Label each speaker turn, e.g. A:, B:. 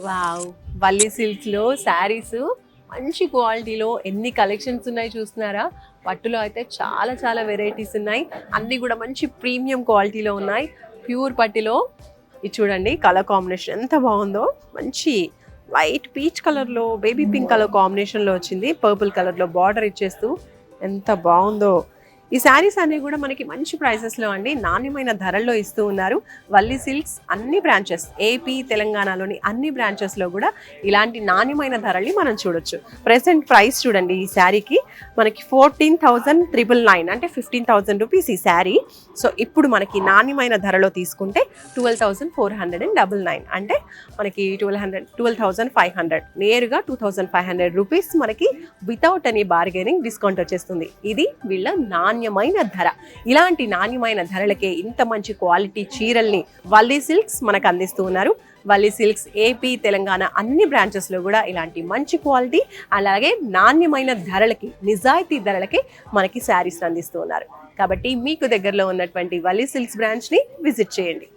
A: Wow! Valli సిల్క్స్‌లో saris మంచి క్వాలిటీలో ఎన్ని కలెక్షన్స్ ఉన్నాయి చూస్తున్నారా? పట్టులో అయితే చాలా చాలా వెరైటీస్ ఉన్నాయి. అన్నీ కూడా మంచి ప్రీమియం క్వాలిటీలో ఉన్నాయి. ప్యూర్ పట్టులో ఇది చూడండి కలర్ కాంబినేషన్ ఎంత బాగుందో. మంచి వైట్ పీచ్ కలర్లో బేబీ పింక్ కలర్ కాంబినేషన్లో వచ్చింది. పర్పుల్ కలర్లో బార్డర్ ఇచ్చేస్తూ ఎంత బాగుందో. ఈ శారీస్ అన్ని కూడా మనకి మంచి ప్రైసెస్లో అండి, నాణ్యమైన ధరల్లో ఇస్తూ ఉన్నారు. వల్లి సిల్క్స్ అన్ని బ్రాంచెస్, ఏపీ తెలంగాణలోని అన్ని బ్రాంచెస్లో కూడా ఇలాంటి నాణ్యమైన ధరల్ని మనం చూడొచ్చు. ప్రెసెంట్ ప్రైస్ చూడండి ఈ శారీకి మనకి 14,999 అంటే 15,000 రూపీస్ ఈ శారీ. సో ఇప్పుడు మనకి నాణ్యమైన ధరలో తీసుకుంటే 12,499 అంటే మనకి 12,500 నేరుగా 2,500 రూపీస్ మనకి వితౌట్ ఎనీ బార్గెనింగ్ డిస్కౌంట్ వచ్చేస్తుంది. ఇది వీళ్ళ నాణ్యమైన ధర. ఇలాంటి నాణ్యమైన ధరలకే ఇంత మంచి క్వాలిటీ చీరల్ని వల్లి సిల్క్స్ మనకు అందిస్తూ ఉన్నారు. వల్లి సిల్క్స్ ఏపీ తెలంగాణ అన్ని బ్రాంచెస్లో కూడా ఇలాంటి మంచి క్వాలిటీ అలాగే నాణ్యమైన ధరలకి, నిజాయితీ ధరలకి మనకి శారీస్ అందిస్తూ ఉన్నారు. కాబట్టి మీకు దగ్గరలో ఉన్నటువంటి వల్లి సిల్క్స్ బ్రాంచ్ని విజిట్ చేయండి.